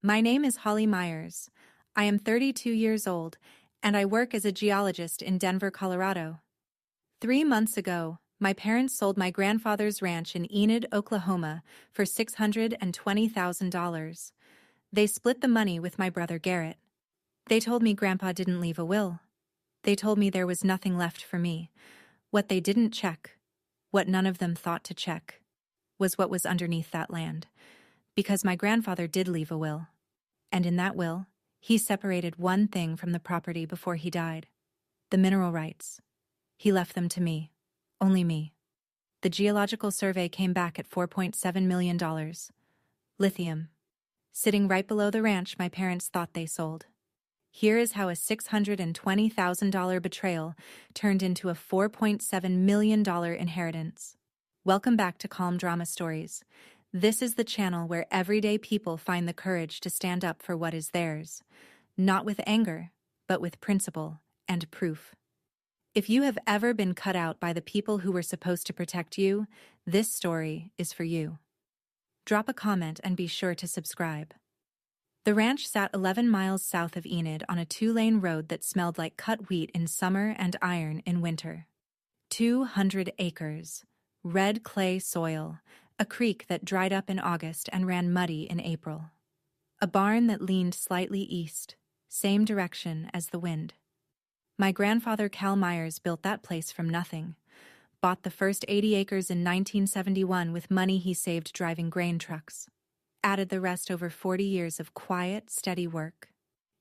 My name is Holly Myers. I am 32 years old, and I work as a geologist in Denver, Colorado. 3 months ago, my parents sold my grandfather's ranch in Enid, Oklahoma, for $620,000. They split the money with my brother Garrett. They told me Grandpa didn't leave a will. They told me there was nothing left for me. What they didn't check, what none of them thought to check, was what was underneath that land. Because my grandfather did leave a will. And in that will, he separated one thing from the property before he died: the mineral rights. He left them to me. Only me. The geological survey came back at $4.7 million. Lithium. Sitting right below the ranch my parents thought they sold. Here is how a $620,000 betrayal turned into a $4.7 million inheritance. Welcome back to Calm Drama Stories. This is the channel where everyday people find the courage to stand up for what is theirs, not with anger, but with principle and proof. If you have ever been cut out by the people who were supposed to protect you, this story is for you. Drop a comment and be sure to subscribe. The ranch sat 11 miles south of Enid on a 2-lane road that smelled like cut wheat in summer and iron in winter. 200 acres, red clay soil, a creek that dried up in August and ran muddy in April. A barn that leaned slightly east, same direction as the wind. My grandfather Cal Myers built that place from nothing, bought the first 80 acres in 1971 with money he saved driving grain trucks, added the rest over 40 years of quiet, steady work.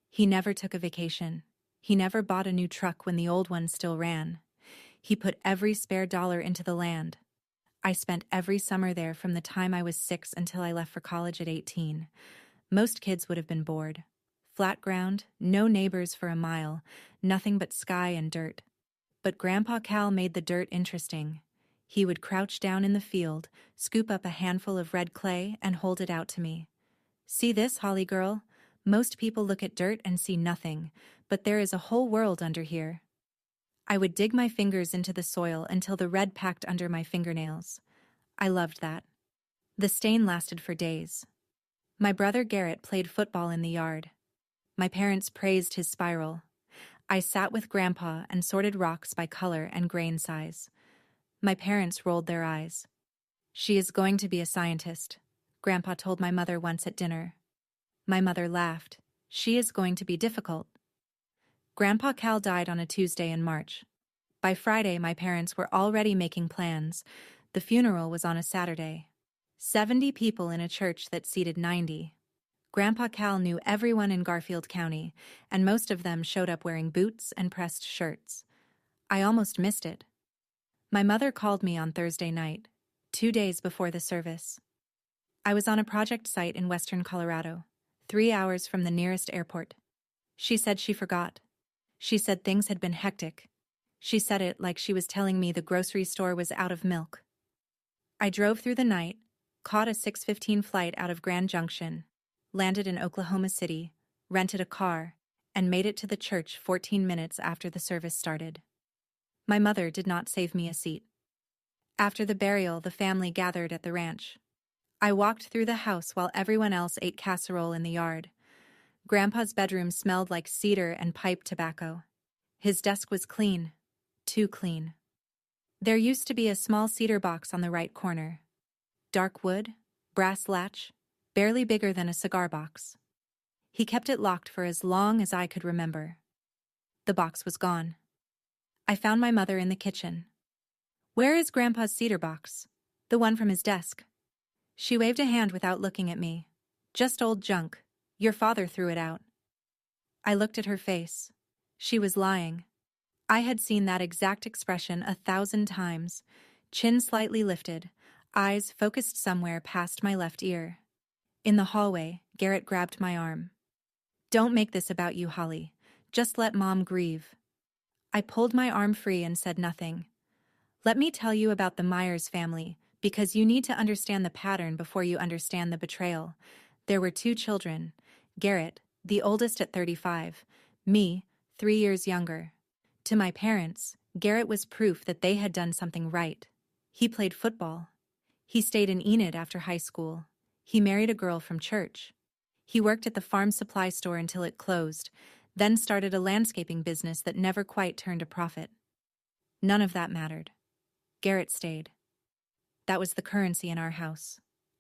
He never took a vacation. He never bought a new truck when the old one still ran. He put every spare dollar into the land. I spent every summer there from the time I was 6 until I left for college at 18. Most kids would have been bored. Flat ground, no neighbors for a mile, nothing but sky and dirt. But Grandpa Cal made the dirt interesting. He would crouch down in the field, scoop up a handful of red clay, and hold it out to me. See this, Holly girl? Most people look at dirt and see nothing, but there is a whole world under here. I would dig my fingers into the soil until the red packed under my fingernails. I loved that. The stain lasted for days. My brother Garrett played football in the yard. My parents praised his spiral. I sat with Grandpa and sorted rocks by color and grain size. My parents rolled their eyes. "She is going to be a scientist," Grandpa told my mother once at dinner. My mother laughed. "She is going to be difficult." Grandpa Cal died on a Tuesday in March. By Friday, my parents were already making plans. The funeral was on a Saturday. 70 people in a church that seated 90. Grandpa Cal knew everyone in Garfield County, and most of them showed up wearing boots and pressed shirts. I almost missed it. My mother called me on Thursday night, 2 days before the service. I was on a project site in western Colorado, 3 hours from the nearest airport. She said she forgot. She said things had been hectic. She said it like she was telling me the grocery store was out of milk. I drove through the night, caught a 6:15 flight out of Grand Junction, landed in Oklahoma City, rented a car, and made it to the church 14 minutes after the service started. My mother did not save me a seat. After the burial, the family gathered at the ranch. I walked through the house while everyone else ate casserole in the yard. Grandpa's bedroom smelled like cedar and pipe tobacco. His desk was clean, too clean. There used to be a small cedar box on the right corner. Dark wood, brass latch, barely bigger than a cigar box. He kept it locked for as long as I could remember. The box was gone. I found my mother in the kitchen. "Where is Grandpa's cedar box? The one from his desk." She waved a hand without looking at me. "Just old junk. Your father threw it out." I looked at her face. She was lying. I had seen that exact expression 1,000 times, chin slightly lifted, eyes focused somewhere past my left ear. In the hallway, Garrett grabbed my arm. "Don't make this about you, Holly. Just let Mom grieve." I pulled my arm free and said nothing. "Let me tell you about the Myers family, because you need to understand the pattern before you understand the betrayal. There were 2 children. Garrett, the oldest at 35, me, 3 years younger. To my parents, Garrett was proof that they had done something right. He played football. He stayed in Enid after high school. He married a girl from church. He worked at the farm supply store until it closed, then started a landscaping business that never quite turned a profit. None of that mattered. Garrett stayed. That was the currency in our house.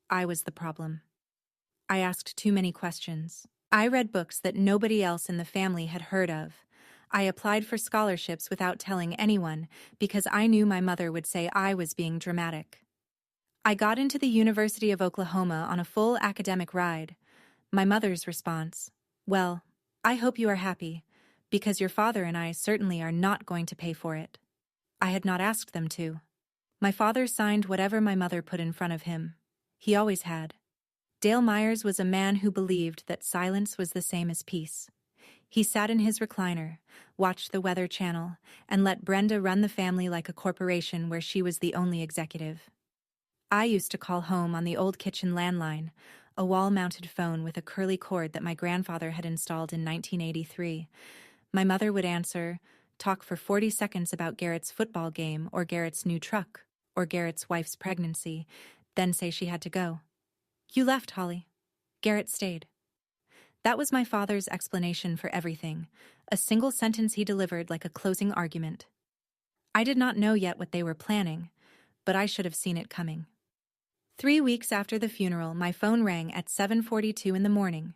I was the problem. I asked too many questions. I read books that nobody else in the family had heard of. I applied for scholarships without telling anyone because I knew my mother would say I was being dramatic. I got into the University of Oklahoma on a full academic ride. My mother's response, "Well, I hope you are happy, because your father and I certainly are not going to pay for it." I had not asked them to. My father signed whatever my mother put in front of him. He always had. Dale Myers was a man who believed that silence was the same as peace. He sat in his recliner, watched the Weather Channel, and let Brenda run the family like a corporation where she was the only executive. I used to call home on the old kitchen landline, a wall-mounted phone with a curly cord that my grandfather had installed in 1983. My mother would answer, talk for 40 seconds about Garrett's football game or Garrett's new truck or Garrett's wife's pregnancy, then say she had to go. "You left, Holly. Garrett stayed." That was my father's explanation for everything, a single sentence he delivered like a closing argument. I did not know yet what they were planning, but I should have seen it coming. 3 weeks after the funeral, my phone rang at 7:42 in the morning.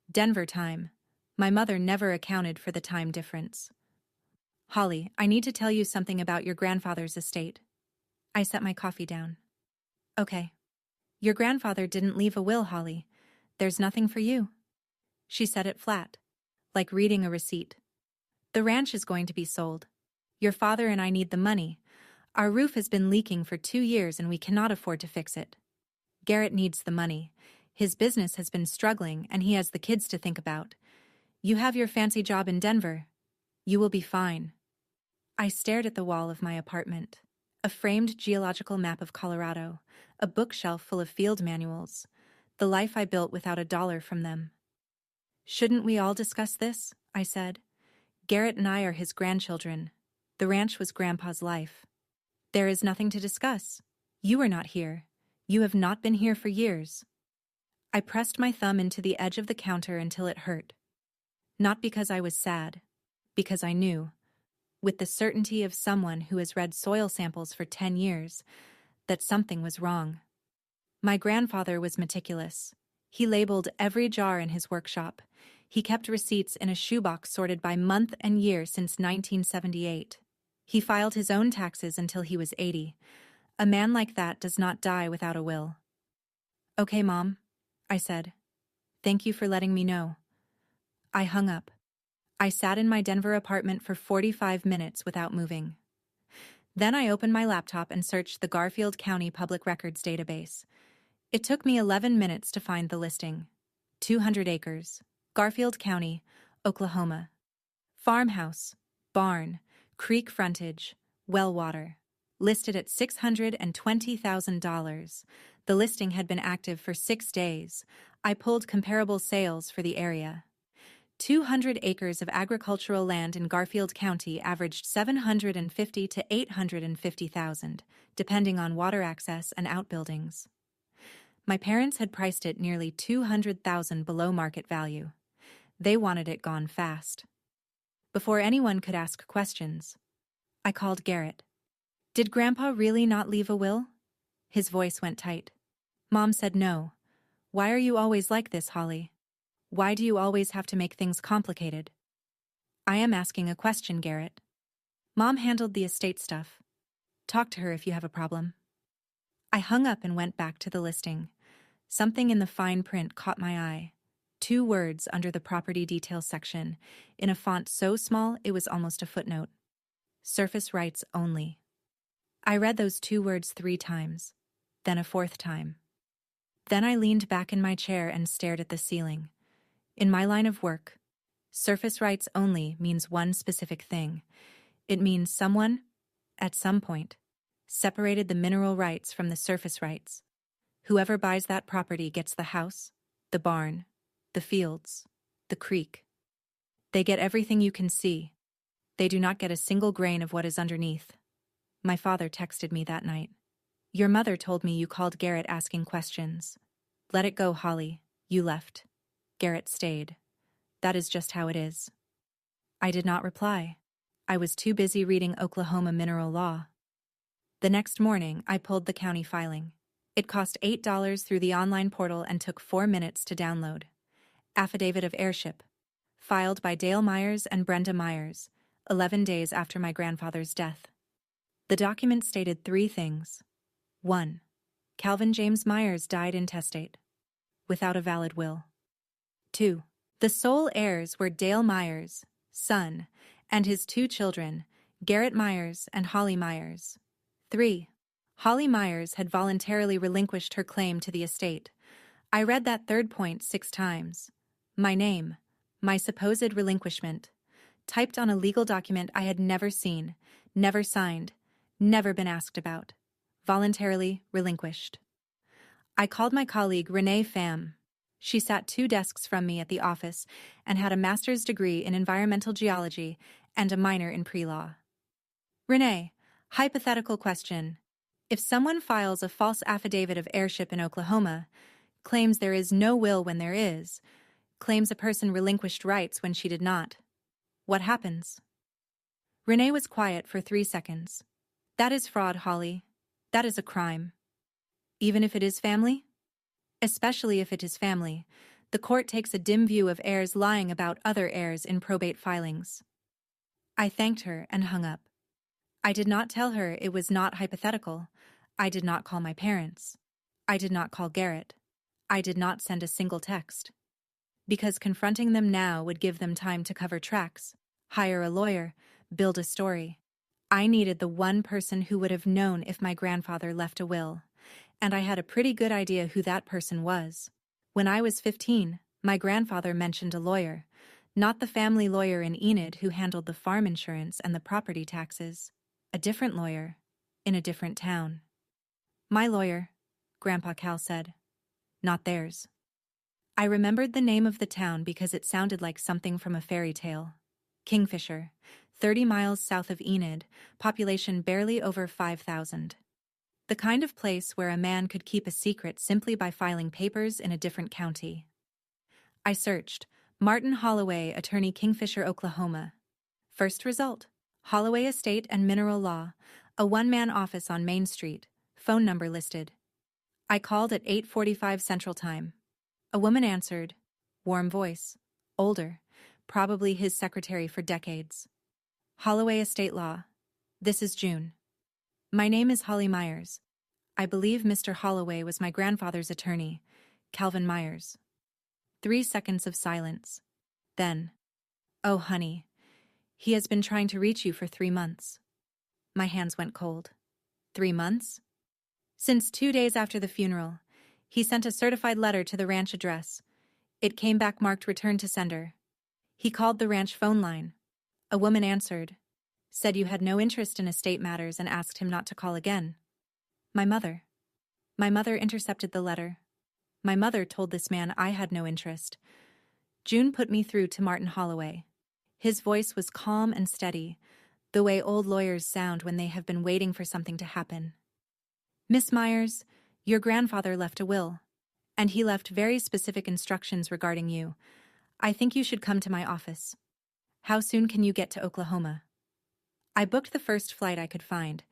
Denver time. My mother never accounted for the time difference. "Holly, I need to tell you something about your grandfather's estate." I set my coffee down. "Okay." "Your grandfather didn't leave a will, Holly. There's nothing for you." She said it flat, like reading a receipt. "The ranch is going to be sold. Your father and I need the money. Our roof has been leaking for 2 years and we cannot afford to fix it. Garrett needs the money. His business has been struggling and he has the kids to think about. You have your fancy job in Denver. You will be fine." I stared at the wall of my apartment. A framed geological map of Colorado, a bookshelf full of field manuals, the life I built without a dollar from them. "Shouldn't we all discuss this?" I said. "Garrett and I are his grandchildren. The ranch was Grandpa's life. There is nothing to discuss. You are not here. You have not been here for years." I pressed my thumb into the edge of the counter until it hurt. Not because I was sad, because I knew, with the certainty of someone who has read soil samples for 10 years, that something was wrong. My grandfather was meticulous. He labeled every jar in his workshop. He kept receipts in a shoebox sorted by month and year since 1978. He filed his own taxes until he was 80. A man like that does not die without a will. "Okay, Mom," I said. "Thank you for letting me know." I hung up. I sat in my Denver apartment for 45 minutes without moving. Then I opened my laptop and searched the Garfield County Public Records database. It took me 11 minutes to find the listing. 200 acres, Garfield County, Oklahoma. Farmhouse, barn, creek frontage, well water. Listed at $620,000. The listing had been active for 6 days. I pulled comparable sales for the area. 200 acres of agricultural land in Garfield County averaged $750,000 to $850,000, depending on water access and outbuildings. My parents had priced it nearly $200,000 below market value. They wanted it gone fast. Before anyone could ask questions, I called Garrett. "Did Grandpa really not leave a will?" His voice went tight. "Mom said no. Why are you always like this, Holly? Why do you always have to make things complicated?" "I am asking a question, Garrett. Mom handled the estate stuff. Talk to her if you have a problem." I hung up and went back to the listing. Something in the fine print caught my eye. 2 words under the property details section, in a font so small it was almost a footnote. Surface rights only. I read those 2 words 3 times, then a 4th time. Then I leaned back in my chair and stared at the ceiling. In my line of work, surface rights only means one specific thing. It means someone, at some point, separated the mineral rights from the surface rights. Whoever buys that property gets the house, the barn, the fields, the creek. They get everything you can see. They do not get a single grain of what is underneath. My father texted me that night. "Your mother told me you called Garrett asking questions. Let it go, Holly. You left. Garrett stayed. That is just how it is. I did not reply. I was too busy reading Oklahoma mineral law. The next morning, I pulled the county filing. It cost $8 through the online portal and took 4 minutes to download. Affidavit of heirship. Filed by Dale Myers and Brenda Myers, 11 days after my grandfather's death. The document stated 3 things. 1. Calvin James Myers died intestate, without a valid will. 2. The sole heirs were Dale Myers, son, and his 2 children, Garrett Myers and Holly Myers. 3. Holly Myers had voluntarily relinquished her claim to the estate. I read that third point 6 times. My name, my supposed relinquishment, typed on a legal document I had never seen, never signed, never been asked about. Voluntarily relinquished. I called my colleague Renee Pham. She sat 2 desks from me at the office and had a master's degree in environmental geology and a minor in pre-law. Renee, hypothetical question. If someone files a false affidavit of heirship in Oklahoma, claims there is no will when there is, claims a person relinquished rights when she did not, what happens? Renee was quiet for 3 seconds. That is fraud, Holly. That is a crime. Even if it is family? Especially if it is family, the court takes a dim view of heirs lying about other heirs in probate filings. I thanked her and hung up. I did not tell her it was not hypothetical. I did not call my parents. I did not call Garrett. I did not send a single text. Because confronting them now would give them time to cover tracks, hire a lawyer, build a story. I needed the one person who would have known if my grandfather left a will, and I had a pretty good idea who that person was. When I was 15, my grandfather mentioned a lawyer, not the family lawyer in Enid who handled the farm insurance and the property taxes, a different lawyer, in a different town. My lawyer, Grandpa Cal said. Not theirs. I remembered the name of the town because it sounded like something from a fairy tale. Kingfisher, 30 miles south of Enid, population barely over 5,000. The kind of place where a man could keep a secret simply by filing papers in a different county. I searched, Martin Holloway, attorney, Kingfisher, Oklahoma. First result, Holloway Estate and Mineral Law, a one-man office on Main Street, phone number listed. I called at 8:45 Central Time. A woman answered, warm voice, older, probably his secretary for decades. Holloway Estate Law. This is June. My name is Holly Myers. I believe Mr. Holloway was my grandfather's attorney, Calvin Myers. 3 seconds of silence. Then, oh honey, he has been trying to reach you for 3 months. My hands went cold. 3 months? Since 2 days after the funeral, he sent a certified letter to the ranch address. It came back marked return to sender. He called the ranch phone line. A woman answered, said you had no interest in estate matters and asked him not to call again. My mother. My mother intercepted the letter. My mother told this man I had no interest. June put me through to Martin Holloway. His voice was calm and steady, the way old lawyers sound when they have been waiting for something to happen. Miss Myers, your grandfather left a will, and he left very specific instructions regarding you. I think you should come to my office. How soon can you get to Oklahoma? I booked the first flight I could find.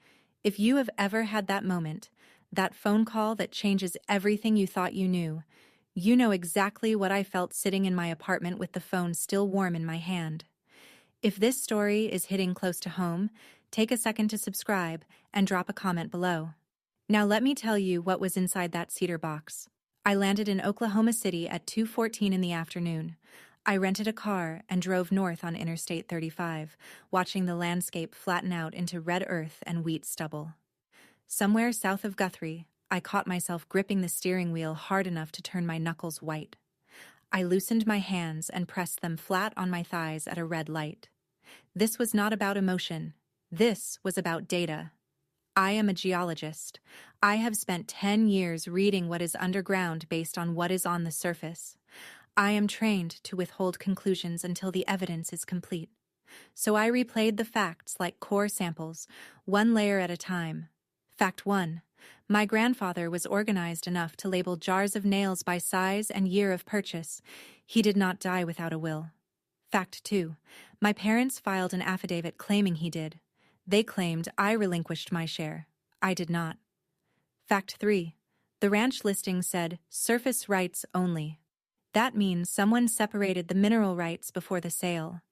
If you have ever had that moment, that phone call that changes everything you thought you know exactly what I felt sitting in my apartment with the phone still warm in my hand. If this story is hitting close to home, take a second to subscribe and drop a comment below. Now let me tell you what was inside that cedar box. I landed in Oklahoma City at 2:14 in the afternoon. I rented a car and drove north on Interstate 35, watching the landscape flatten out into red earth and wheat stubble. Somewhere south of Guthrie, I caught myself gripping the steering wheel hard enough to turn my knuckles white. I loosened my hands and pressed them flat on my thighs at a red light. This was not about emotion. This was about data. I am a geologist. I have spent 10 years reading what is underground based on what is on the surface. I am trained to withhold conclusions until the evidence is complete. So I replayed the facts like core samples, one layer at a time. Fact 1. My grandfather was organized enough to label jars of nails by size and year of purchase. He did not die without a will. Fact 2. My parents filed an affidavit claiming he did. They claimed I relinquished my share. I did not. Fact 3. The ranch listing said, surface rights only. That means someone separated the mineral rights before the sale.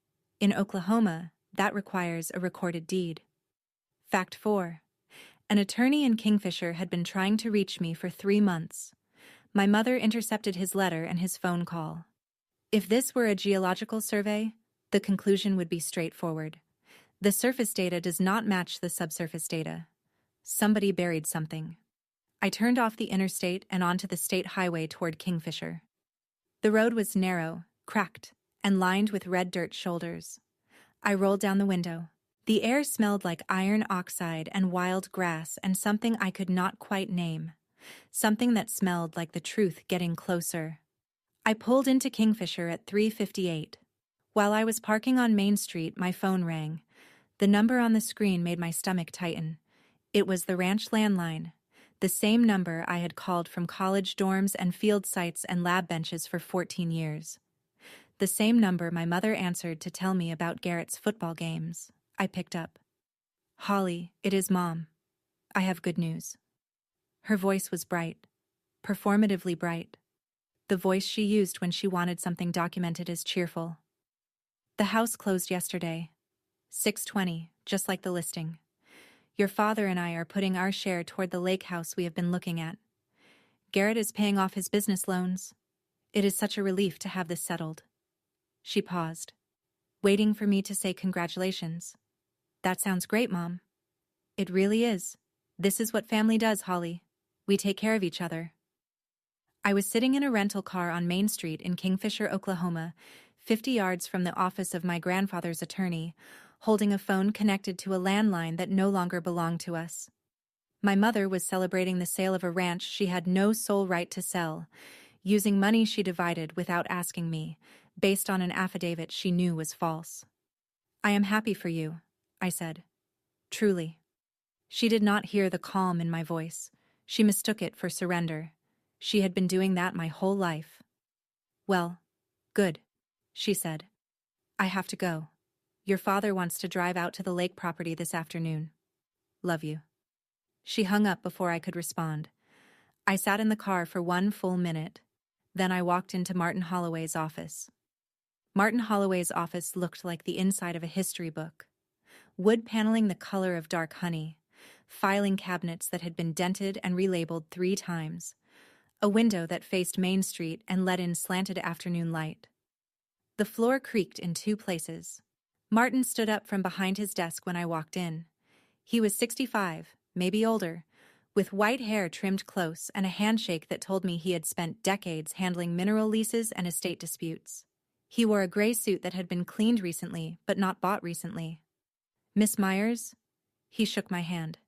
In Oklahoma, that requires a recorded deed. Fact 4. An attorney in Kingfisher had been trying to reach me for 3 months. My mother intercepted his letter and his phone call. If this were a geological survey, the conclusion would be straightforward. The surface data does not match the subsurface data. Somebody buried something. I turned off the interstate and onto the state highway toward Kingfisher. The road was narrow, cracked, and lined with red dirt shoulders. I rolled down the window. The air smelled like iron oxide and wild grass and something I could not quite name. Something that smelled like the truth getting closer. I pulled into Kingfisher at 3:58. While I was parking on Main Street, my phone rang. The number on the screen made my stomach tighten. It was the ranch landline, the same number I had called from college dorms and field sites and lab benches for 14 years. The same number my mother answered to tell me about Garrett's football games. I picked up. Holly, it is Mom. I have good news. Her voice was bright, performatively bright. The voice she used when she wanted something documented as cheerful. The house closed yesterday. 6:20, just like the listing. Your father and I are putting our share toward the lake house we have been looking at. Garrett is paying off his business loans. It is such a relief to have this settled. She paused, waiting for me to say congratulations. That sounds great, Mom. It really is. This is what family does, Holly. We take care of each other. I was sitting in a rental car on Main Street in Kingfisher, Oklahoma, 50 yards from the office of my grandfather's attorney, holding a phone connected to a landline that no longer belonged to us. My mother was celebrating the sale of a ranch she had no sole right to sell, using money she divided without asking me, based on an affidavit she knew was false. I am happy for you, I said. Truly. She did not hear the calm in my voice. She mistook it for surrender. She had been doing that my whole life. Well, good, she said. I have to go. Your father wants to drive out to the lake property this afternoon. Love you. She hung up before I could respond. I sat in the car for 1 full minute. Then I walked into Martin Holloway's office. Martin Holloway's office looked like the inside of a history book. Wood paneling the color of dark honey, filing cabinets that had been dented and relabeled 3 times, a window that faced Main Street and let in slanted afternoon light. The floor creaked in 2 places. Martin stood up from behind his desk when I walked in. He was 65, maybe older, with white hair trimmed close and a handshake that told me he had spent decades handling mineral leases and estate disputes. He wore a gray suit that had been cleaned recently, but not bought recently. Miss Myers? He shook my hand.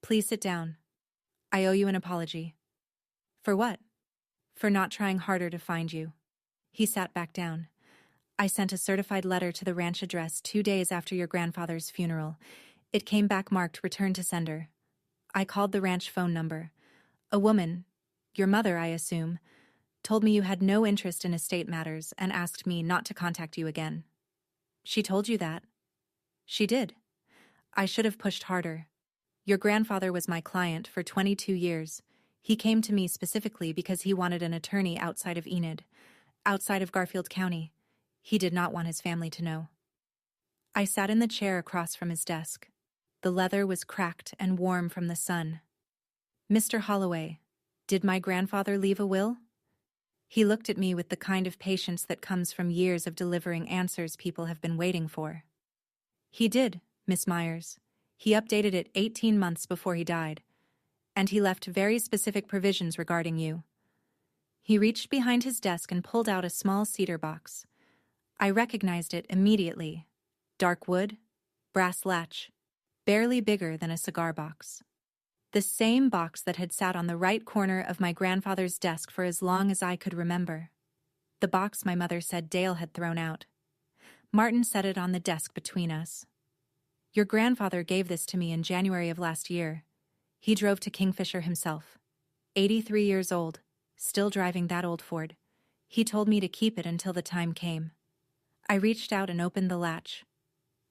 Please sit down. I owe you an apology. For what? For not trying harder to find you. He sat back down. I sent a certified letter to the ranch address 2 days after your grandfather's funeral. It came back marked return to sender. I called the ranch phone number. A woman, your mother, I assume, told me you had no interest in estate matters and asked me not to contact you again. She told you that? She did. I should have pushed harder. Your grandfather was my client for 22 years. He came to me specifically because he wanted an attorney outside of Enid, outside of Garfield County. He did not want his family to know. I sat in the chair across from his desk. The leather was cracked and warm from the sun. Mr. Holloway, did my grandfather leave a will? He looked at me with the kind of patience that comes from years of delivering answers people have been waiting for. He did, Miss Myers. He updated it 18 months before he died. And he left very specific provisions regarding you. He reached behind his desk and pulled out a small cedar box. I recognized it immediately. Dark wood, brass latch, barely bigger than a cigar box. The same box that had sat on the right corner of my grandfather's desk for as long as I could remember. The box my mother said Dale had thrown out. Martin set it on the desk between us. Your grandfather gave this to me in January of last year. He drove to Kingfisher himself. 83 years old, still driving that old Ford. He told me to keep it until the time came. I reached out and opened the latch.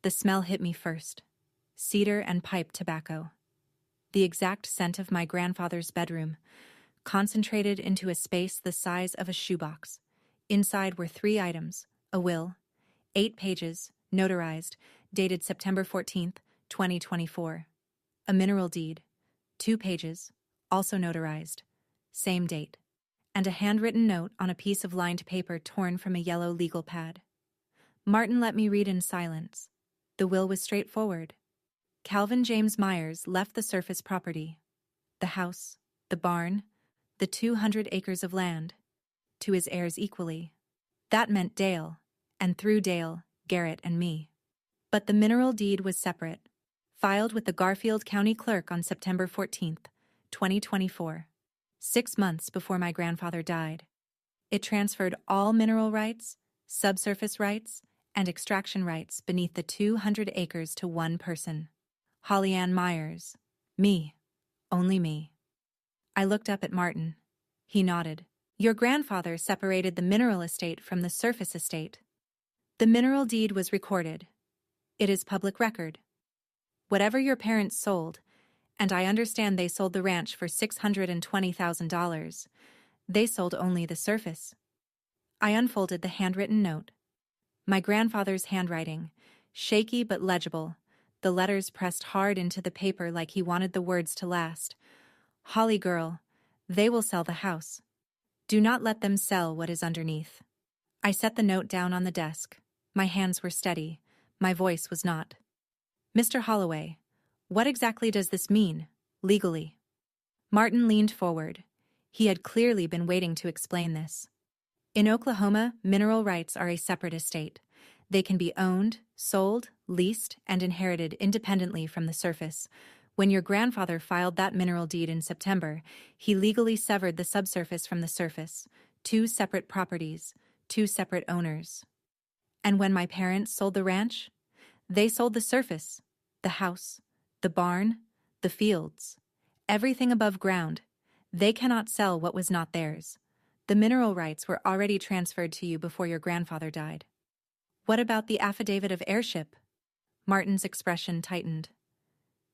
The smell hit me first. Cedar and pipe tobacco. The exact scent of my grandfather's bedroom, concentrated into a space the size of a shoebox. Inside were 3 items: a will, 8 pages, notarized, dated September 14th, 2024. A mineral deed, 2 pages, also notarized, same date. And a handwritten note on a piece of lined paper torn from a yellow legal pad. Martin let me read in silence. The will was straightforward. Calvin James Myers left the surface property, the house, the barn, the 200 acres of land, to his heirs equally. That meant Dale, and through Dale, Garrett and me. But the mineral deed was separate, filed with the Garfield County Clerk on September 14th, 2024, 6 months before my grandfather died. It transferred all mineral rights, subsurface rights, and extraction rights beneath the 200 acres to one person. Holly Ann Myers. Me. Only me. I looked up at Martin. He nodded. Your grandfather separated the mineral estate from the surface estate. The mineral deed was recorded. It is public record. Whatever your parents sold, and I understand they sold the ranch for $620,000, they sold only the surface. I unfolded the handwritten note. My grandfather's handwriting, shaky but legible, the letters pressed hard into the paper like he wanted the words to last. Holly girl, they will sell the house. Do not let them sell what is underneath. I set the note down on the desk. My hands were steady. My voice was not. Mr. Holloway, what exactly does this mean, legally? Martin leaned forward. He had clearly been waiting to explain this. In Oklahoma, mineral rights are a separate estate. They can be owned, sold, leased, and inherited independently from the surface. When your grandfather filed that mineral deed in September, he legally severed the subsurface from the surface, 2 separate properties, 2 separate owners. And when my parents sold the ranch, they sold the surface, the house, the barn, the fields, everything above ground. They cannot sell what was not theirs. The mineral rights were already transferred to you before your grandfather died. What about the affidavit of heirship? Martin's expression tightened.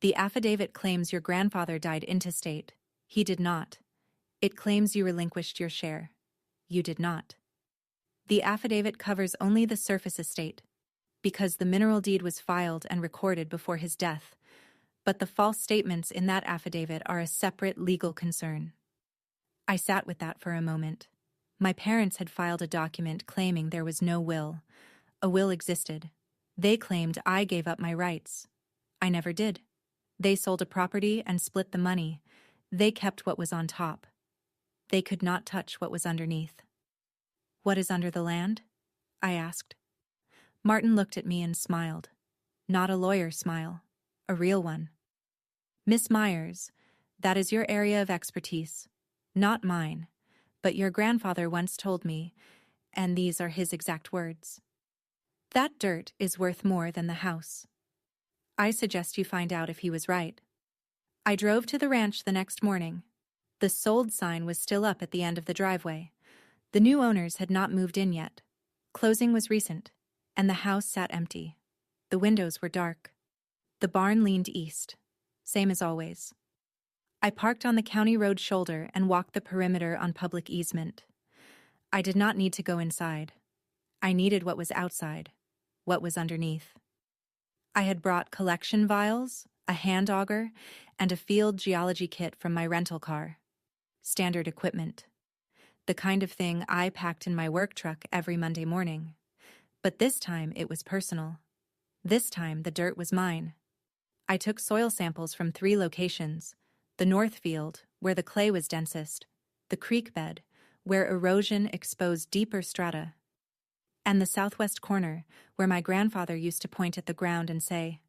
The affidavit claims your grandfather died intestate. He did not. It claims you relinquished your share. You did not. The affidavit covers only the surface estate, because the mineral deed was filed and recorded before his death, but the false statements in that affidavit are a separate legal concern. I sat with that for a moment. My parents had filed a document claiming there was no will. A will existed. They claimed I gave up my rights. I never did. They sold a property and split the money. They kept what was on top. They could not touch what was underneath. What is under the land? I asked. Martin looked at me and smiled. Not a lawyer smile, a real one. Miss Myers, that is your area of expertise. Not mine, but your grandfather once told me, and these are his exact words. That dirt is worth more than the house. I suggest you find out if he was right. I drove to the ranch the next morning. The sold sign was still up at the end of the driveway. The new owners had not moved in yet. Closing was recent, and the house sat empty. The windows were dark. The barn leaned east, same as always. I parked on the county road shoulder and walked the perimeter on public easement. I did not need to go inside. I needed what was outside, what was underneath. I had brought collection vials, a hand auger, and a field geology kit from my rental car. Standard equipment. The kind of thing I packed in my work truck every Monday morning. But this time it was personal. This time the dirt was mine. I took soil samples from 3 locations: the north field, where the clay was densest, the creek bed, where erosion exposed deeper strata, and the southwest corner, where my grandfather used to point at the ground and say,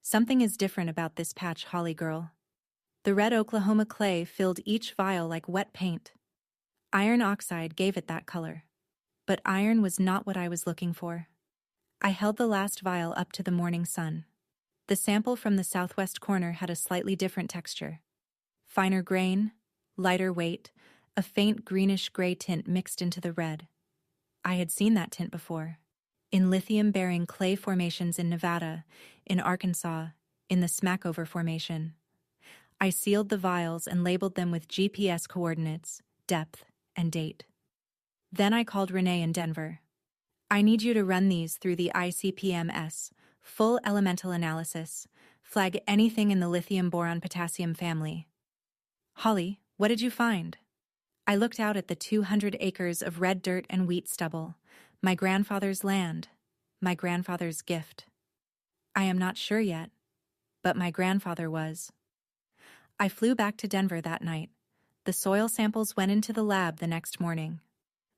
"Something is different about this patch, Holly girl." The red Oklahoma clay filled each vial like wet paint. Iron oxide gave it that color. But iron was not what I was looking for. I held the last vial up to the morning sun. The sample from the southwest corner had a slightly different texture. Finer grain, lighter weight, a faint greenish-gray tint mixed into the red. I had seen that tint before. In lithium-bearing clay formations in Nevada, in Arkansas, in the Smackover Formation. I sealed the vials and labeled them with GPS coordinates, depth, and date. Then I called Renee in Denver. I need you to run these through the ICP-MS, full elemental analysis, flag anything in the lithium-boron-potassium family. Holly, what did you find? I looked out at the 200 acres of red dirt and wheat stubble, my grandfather's land, my grandfather's gift. I am not sure yet, but my grandfather was. I flew back to Denver that night. The soil samples went into the lab the next morning.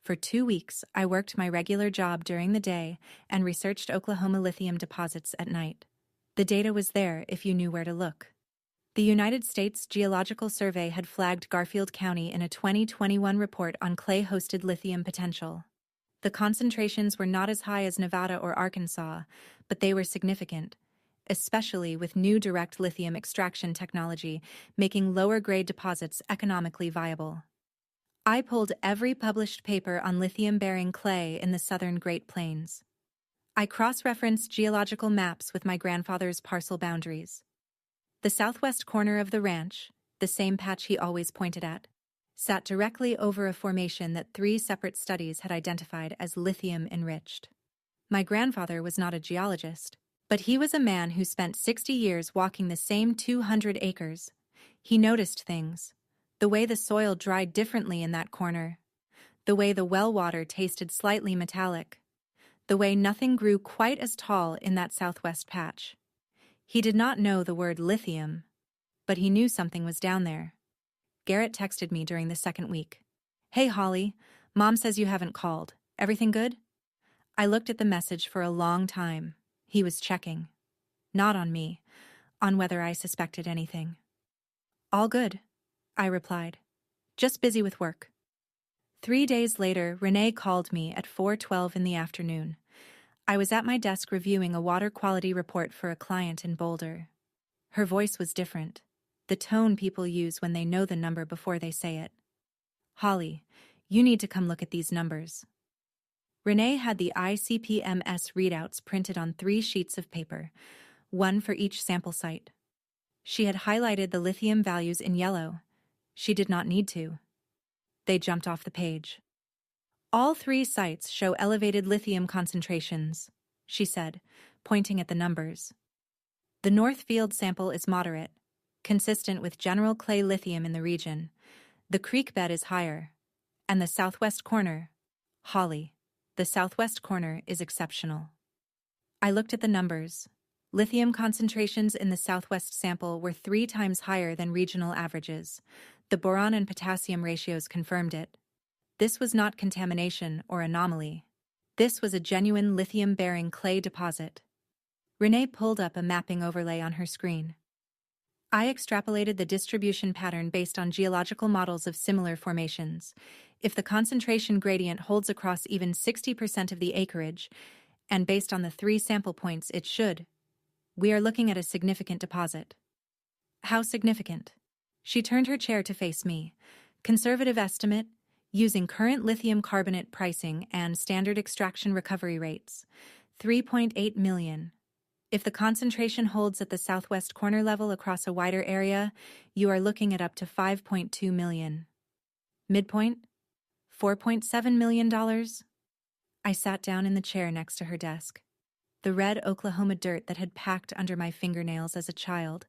For 2 weeks, I worked my regular job during the day and researched Oklahoma lithium deposits at night. The data was there if you knew where to look. The United States Geological Survey had flagged Garfield County in a 2021 report on clay-hosted lithium potential. The concentrations were not as high as Nevada or Arkansas, but they were significant, especially with new direct lithium extraction technology making lower-grade deposits economically viable. I pulled every published paper on lithium-bearing clay in the southern Great Plains. I cross-referenced geological maps with my grandfather's parcel boundaries. The southwest corner of the ranch, the same patch he always pointed at, sat directly over a formation that 3 separate studies had identified as lithium-enriched. My grandfather was not a geologist, but he was a man who spent 60 years walking the same 200 acres. He noticed things. The way the soil dried differently in that corner. The way the well water tasted slightly metallic. The way nothing grew quite as tall in that southwest patch. He did not know the word lithium, but he knew something was down there. Garrett texted me during the second week. "Hey Holly, Mom says you haven't called. Everything good?" I looked at the message for a long time. He was checking. Not on me, on whether I suspected anything. "All good," I replied. "Just busy with work." 3 days later, Renee called me at 4:12 in the afternoon. I was at my desk reviewing a water quality report for a client in Boulder. Her voice was different, the tone people use when they know the number before they say it. "Holly, you need to come look at these numbers." Renee had the ICP-MS readouts printed on 3 sheets of paper, one for each sample site. She had highlighted the lithium values in yellow. She did not need to. They jumped off the page. "All 3 sites show elevated lithium concentrations," she said, pointing at the numbers. "The North Field sample is moderate, consistent with general clay lithium in the region. The creek bed is higher. And the southwest corner, Holly, the southwest corner is exceptional." I looked at the numbers. Lithium concentrations in the southwest sample were 3 times higher than regional averages. The boron and potassium ratios confirmed it. This was not contamination or anomaly. This was a genuine lithium-bearing clay deposit. Renee pulled up a mapping overlay on her screen. I extrapolated the distribution pattern based on geological models of similar formations. If the concentration gradient holds across even 60% of the acreage, and based on the 3 sample points it should, we are looking at a significant deposit. How significant? She turned her chair to face me. Conservative estimate, using current lithium carbonate pricing and standard extraction recovery rates, 3.8 million. If the concentration holds at the southwest corner level across a wider area, you are looking at up to 5.2 million. Midpoint? $4.7 million? I sat down in the chair next to her desk. The red Oklahoma dirt that had packed under my fingernails as a child,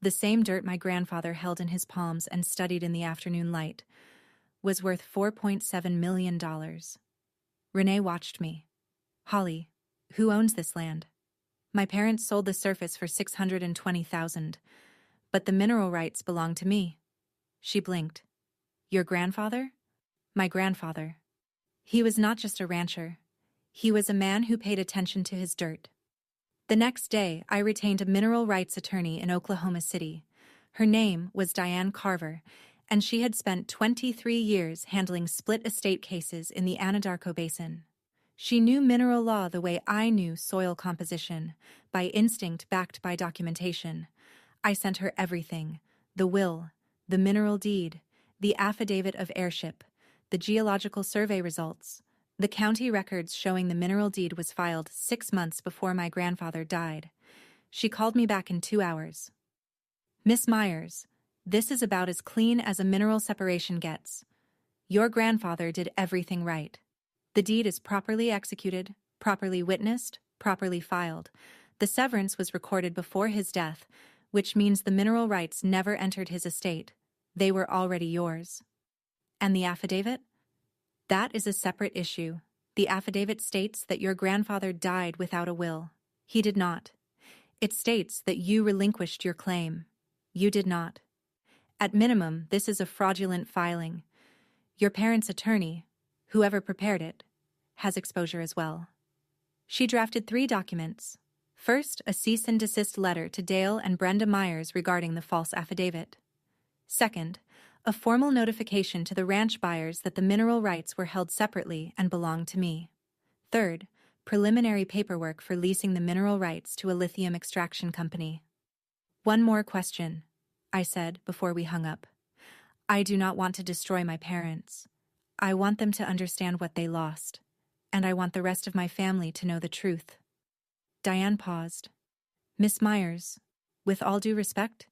the same dirt my grandfather held in his palms and studied in the afternoon light, was worth $4.7 million. Renee watched me. "Holly, who owns this land?" "My parents sold the surface for $620,000, but the mineral rights belong to me." She blinked. "Your grandfather?" "My grandfather. He was not just a rancher. He was a man who paid attention to his dirt." The next day, I retained a mineral rights attorney in Oklahoma City. Her name was Diane Carver, and she had spent 23 years handling split estate cases in the Anadarko Basin. She knew mineral law the way I knew soil composition, by instinct backed by documentation. I sent her everything: the will, The mineral deed, the affidavit of heirship, the geological survey results, the county records showing the mineral deed was filed 6 months before my grandfather died. She called me back in 2 hours. Miss Myers, this is about as clean as a mineral separation gets. Your grandfather did everything right. The deed is properly executed, properly witnessed, properly filed. The severance was recorded before his death, which means the mineral rights never entered his estate. They were already yours. And the affidavit? That is a separate issue. The affidavit states that your grandfather died without a will. He did not. It states that you relinquished your claim. You did not. At minimum, this is a fraudulent filing. Your parents' attorney, whoever prepared it, has exposure as well. She drafted 3 documents. First, a cease and desist letter to Dale and Brenda Myers regarding the false affidavit. Second, a formal notification to the ranch buyers that the mineral rights were held separately and belonged to me. Third, preliminary paperwork for leasing the mineral rights to a lithium extraction company. One more question, I said before we hung up. I do not want to destroy my parents. I want them to understand what they lost, and I want the rest of my family to know the truth. Diane paused. Miss Myers, with all due respect,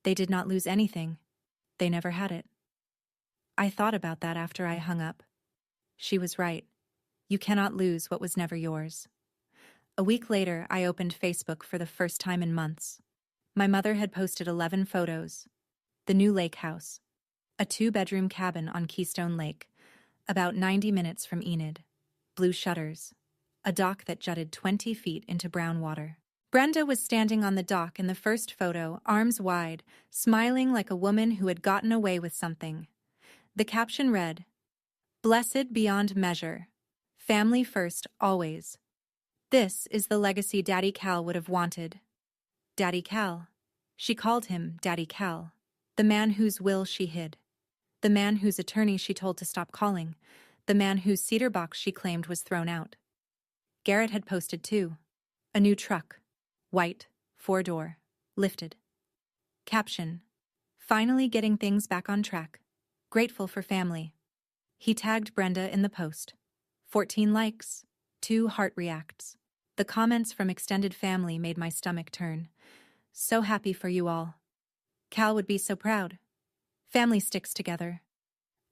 they did not lose anything. They never had it. I thought about that after I hung up. She was right. You cannot lose what was never yours. A week later, I opened Facebook for the first time in months. My mother had posted 11 photos. The new lake house. A 2-bedroom cabin on Keystone Lake, about 90 minutes from Enid. Blue shutters. A dock that jutted 20 feet into brown water. Brenda was standing on the dock in the first photo, arms wide, smiling like a woman who had gotten away with something. The caption read, "Blessed beyond measure. Family first, always. This is the legacy Daddy Cal would have wanted." Daddy Cal. She called him Daddy Cal, the man whose will she hid. The man whose attorney she told to stop calling. The man whose cedar box she claimed was thrown out. Garrett had posted too. A new truck. White, 4-door, lifted. Caption: Finally getting things back on track. Grateful for family. He tagged Brenda in the post. 14 likes, 2 heart reacts. The comments from extended family made my stomach turn. So happy for you all. Cal would be so proud. Family sticks together.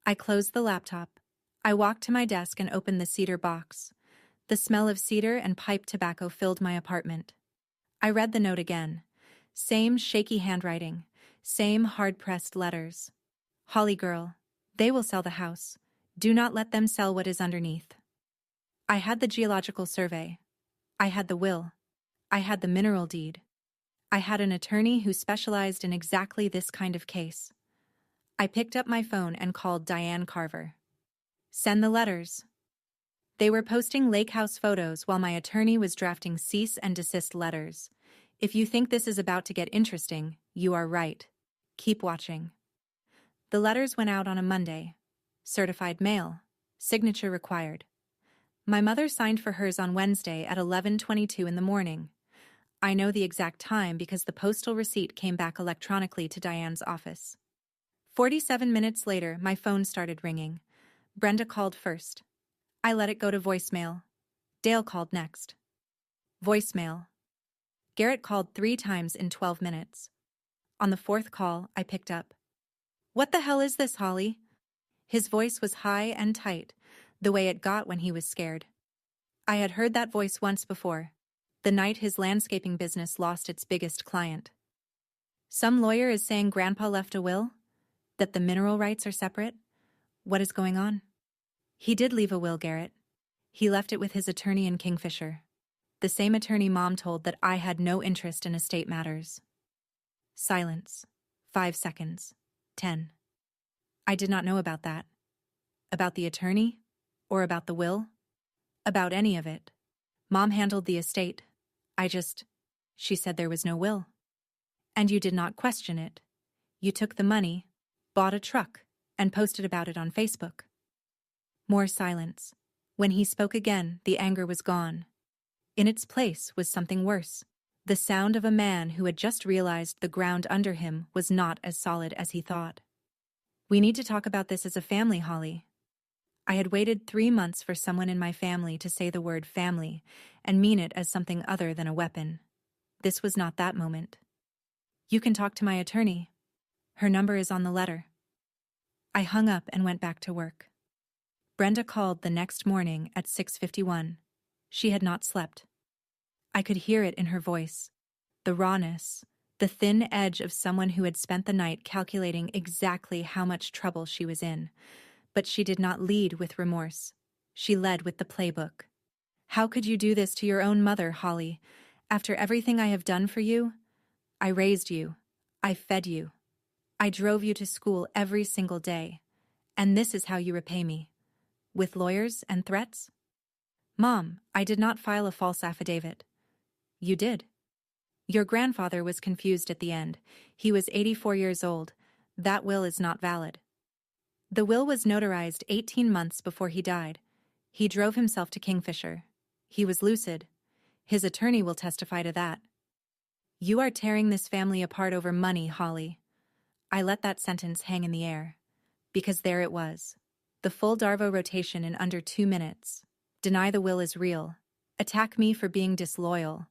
I closed the laptop. I walked to my desk and opened the cedar box. The smell of cedar and pipe tobacco filled my apartment. I read the note again. Same shaky handwriting. Same hard-pressed letters. Holly girl, they will sell the house. Do not let them sell what is underneath. I had the geological survey. I had the will. I had the mineral deed. I had an attorney who specialized in exactly this kind of case. I picked up my phone and called Diane Carver. Send the letters. They were posting lake house photos while my attorney was drafting cease and desist letters. If you think this is about to get interesting, you are right. Keep watching. The letters went out on a Monday. Certified mail. Signature required. My mother signed for hers on Wednesday at 11:22 in the morning. I know the exact time because the postal receipt came back electronically to Diane's office. 47 minutes later, my phone started ringing. Brenda called first. I let it go to voicemail. Dale called next. Voicemail. Garrett called 3 times in 12 minutes. On the 4th call, I picked up. What the hell is this, Holly? His voice was high and tight, the way it got when he was scared. I had heard that voice once before, the night his landscaping business lost its biggest client. Some lawyer is saying Grandpa left a will? That the mineral rights are separate? What is going on? He did leave a will, Garrett. He left it with his attorney in Kingfisher. The same attorney Mom told that I had no interest in estate matters. Silence. 5 seconds. 10. I did not know about that. About the attorney? Or about the will? About any of it. Mom handled the estate. She said there was no will. And you did not question it. You took the money, bought a truck, and posted about it on Facebook. More silence. When he spoke again, the anger was gone. In its place was something worse. The sound of a man who had just realized the ground under him was not as solid as he thought. We need to talk about this as a family, Holly. I had waited 3 months for someone in my family to say the word family and mean it as something other than a weapon. This was not that moment. You can talk to my attorney. Her number is on the letter. I hung up and went back to work. Brenda called the next morning at 6:51. She had not slept. I could hear it in her voice, the rawness, the thin edge of someone who had spent the night calculating exactly how much trouble she was in. But she did not lead with remorse. She led with the playbook. How could you do this to your own mother, Holly? After everything I have done for you? I raised you. I fed you. I drove you to school every single day. And this is how you repay me. With lawyers and threats? Mom, I did not file a false affidavit. You did. Your grandfather was confused at the end. He was 84 years old. That will is not valid. The will was notarized 18 months before he died. He drove himself to Kingfisher. He was lucid. His attorney will testify to that. You are tearing this family apart over money, Holly. I let that sentence hang in the air. Because there it was. The full Darvo rotation in under 2 minutes. Deny the will is real. Attack me for being disloyal.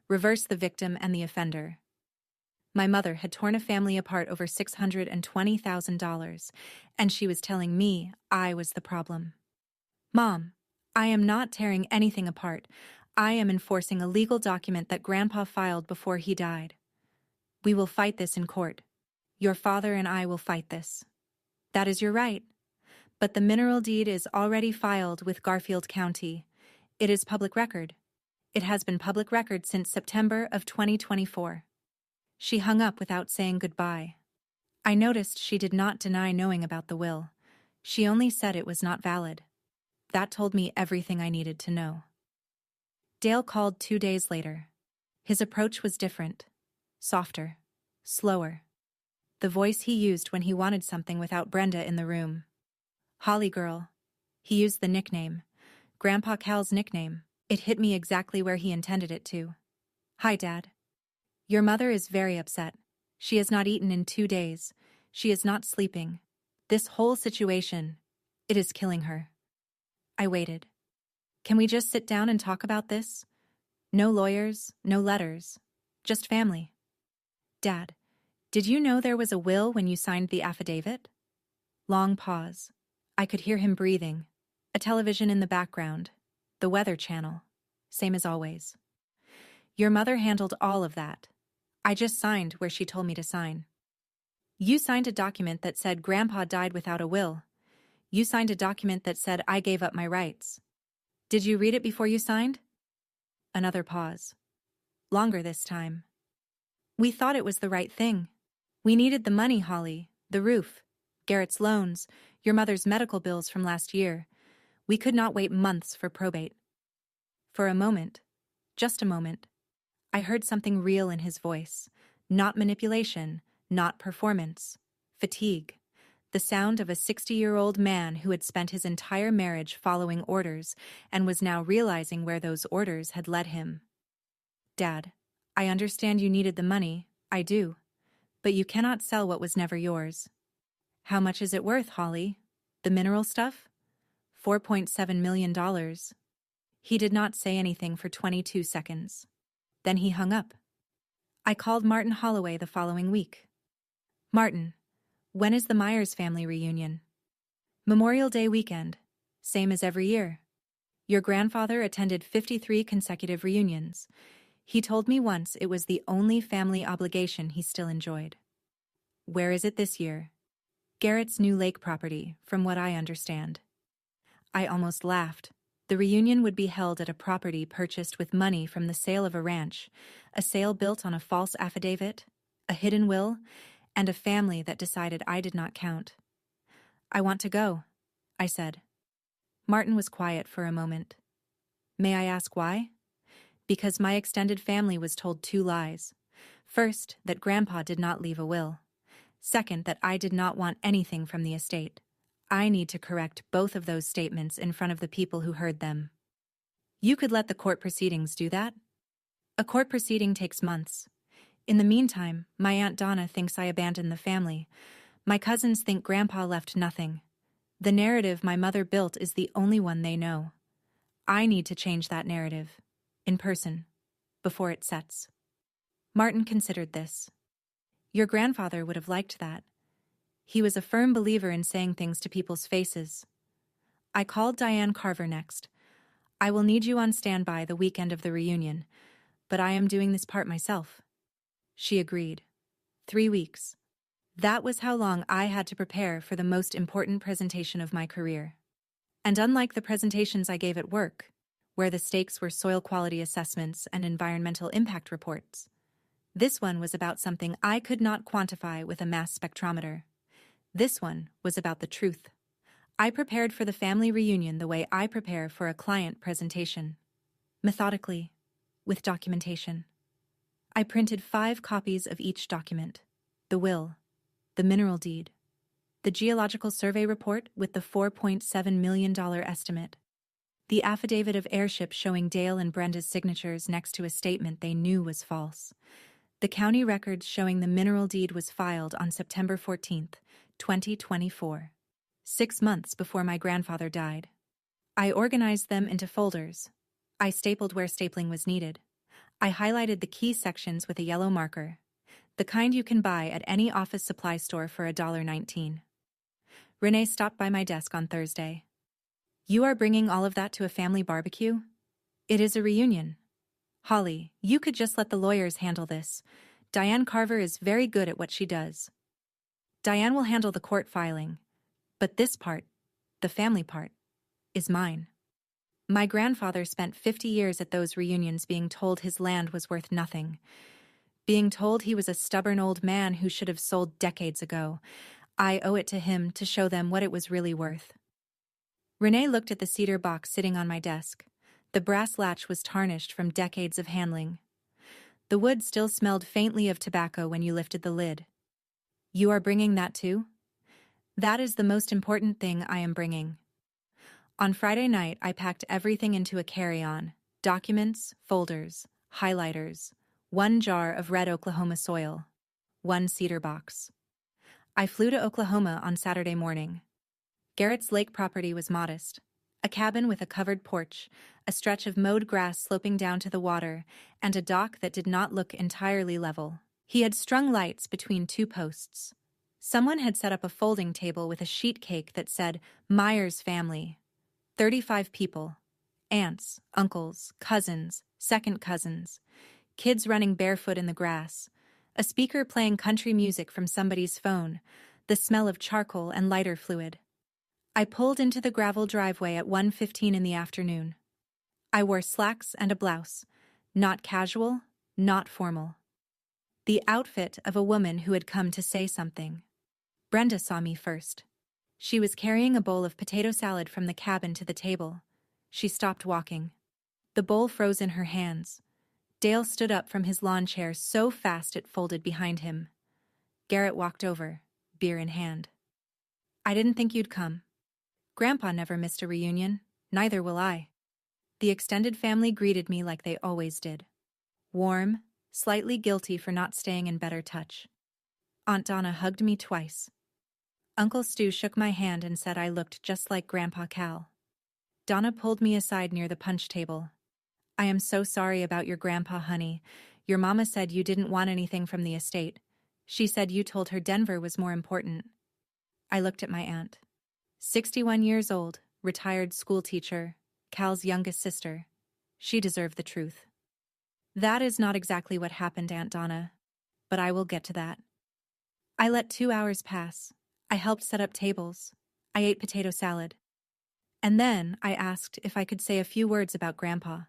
Reverse the victim and the offender. My mother had torn a family apart over $620,000, and she was telling me I was the problem. Mom, I am not tearing anything apart. I am enforcing a legal document that Grandpa filed before he died. We will fight this in court. Your father and I will fight this. That is your right. But the mineral deed is already filed with Garfield County. It is public record. It has been public record since September of 2024. She hung up without saying goodbye. I noticed she did not deny knowing about the will. She only said it was not valid. That told me everything I needed to know. Dale called 2 days later. His approach was different. Softer. Slower. The voice he used when he wanted something without Brenda in the room. Holly girl. He used the nickname. Grandpa Cal's nickname. It hit me exactly where he intended it to. Hi, Dad. Your mother is very upset. She has not eaten in 2 days. She is not sleeping. This whole situation, it is killing her. I waited. Can we just sit down and talk about this? No lawyers, no letters. Just family. Dad, did you know there was a will when you signed the affidavit? Long pause. I could hear him breathing. A television in the background. The Weather Channel. Same as always. Your mother handled all of that. I just signed where she told me to sign. You signed a document that said Grandpa died without a will. You signed a document that said I gave up my rights. Did you read it before you signed? Another pause. Longer this time. We thought it was the right thing. We needed the money, Holly, the roof, Garrett's loans, your mother's medical bills from last year. We could not wait months for probate. For a moment, just a moment, I heard something real in his voice. Not manipulation, not performance. Fatigue. The sound of a 60-year-old man who had spent his entire marriage following orders and was now realizing where those orders had led him. Dad, I understand you needed the money, I do. But you cannot sell what was never yours. How much is it worth, Holly? The mineral stuff? $4.7 million. He did not say anything for 22 seconds. Then he hung up. I called Martin Holloway the following week. Martin, when is the Myers family reunion? Memorial Day weekend, same as every year. Your grandfather attended 53 consecutive reunions. He told me once it was the only family obligation he still enjoyed. Where is it this year? Garrett's new lake property, from what I understand. I almost laughed. The reunion would be held at a property purchased with money from the sale of a ranch, a sale built on a false affidavit, a hidden will, and a family that decided I did not count. I want to go, I said. Martin was quiet for a moment. May I ask why? Because my extended family was told 2 lies. First, that Grandpa did not leave a will. Second, that I did not want anything from the estate. I need to correct both of those statements in front of the people who heard them. You could let the court proceedings do that? A court proceeding takes months. In the meantime, my Aunt Donna thinks I abandoned the family. My cousins think Grandpa left nothing. The narrative my mother built is the only one they know. I need to change that narrative. In person. Before it sets. Martin considered this. Your grandfather would have liked that. He was a firm believer in saying things to people's faces. I called Diane Carver next. I will need you on standby the weekend of the reunion, but I am doing this part myself. She agreed. 3 weeks. That was how long I had to prepare for the most important presentation of my career. And unlike the presentations I gave at work, where the stakes were soil quality assessments and environmental impact reports, this one was about something I could not quantify with a mass spectrometer. This one was about the truth. I prepared for the family reunion the way I prepare for a client presentation. Methodically, with documentation. I printed 5 copies of each document. The will, the mineral deed, the geological survey report with the $4.7 million estimate, the affidavit of heirship showing Dale and Brenda's signatures next to a statement they knew was false, the county records showing the mineral deed was filed on September 14th, 2024, 6 months before my grandfather died. I organized them into folders. I stapled where stapling was needed. I highlighted the key sections with a yellow marker, the kind you can buy at any office supply store for $1.19. Renee stopped by my desk on Thursday. You are bringing all of that to a family barbecue? It is a reunion. Holly, you could just let the lawyers handle this. Diane Carver is very good at what she does. Diane will handle the court filing. But this part, the family part, is mine. My grandfather spent 50 years at those reunions being told his land was worth nothing. Being told he was a stubborn old man who should have sold decades ago. I owe it to him to show them what it was really worth. Renee looked at the cedar box sitting on my desk. The brass latch was tarnished from decades of handling. The wood still smelled faintly of tobacco when you lifted the lid. You are bringing that too? That is the most important thing I am bringing. On Friday night, I packed everything into a carry-on, documents, folders, highlighters, 1 jar of red Oklahoma soil, 1 cedar box. I flew to Oklahoma on Saturday morning. Garrett's lake property was modest. A cabin with a covered porch, a stretch of mowed grass sloping down to the water, and a dock that did not look entirely level. He had strung lights between 2 posts. Someone had set up a folding table with a sheet cake that said, Myers family. 35 people. Aunts, uncles, cousins, second cousins. Kids running barefoot in the grass. A speaker playing country music from somebody's phone. The smell of charcoal and lighter fluid. I pulled into the gravel driveway at 1:15 in the afternoon. I wore slacks and a blouse. Not casual, not formal. The outfit of a woman who had come to say something. Brenda saw me first. She was carrying a bowl of potato salad from the cabin to the table. She stopped walking. The bowl froze in her hands. Dale stood up from his lawn chair so fast it folded behind him. Garrett walked over, beer in hand. I didn't think you'd come. Grandpa never missed a reunion, neither will I. The extended family greeted me like they always did. Warm, slightly guilty for not staying in better touch. Aunt Donna hugged me twice. Uncle Stu shook my hand and said I looked just like Grandpa Cal. Donna pulled me aside near the punch table. I am so sorry about your grandpa, honey. Your mama said you didn't want anything from the estate. She said you told her Denver was more important. I looked at my aunt. 61 years old, retired school teacher, Cal's youngest sister. She deserved the truth. That is not exactly what happened, Aunt Donna, but I will get to that. I let 2 hours pass. I helped set up tables. I ate potato salad. And then I asked if I could say a few words about Grandpa.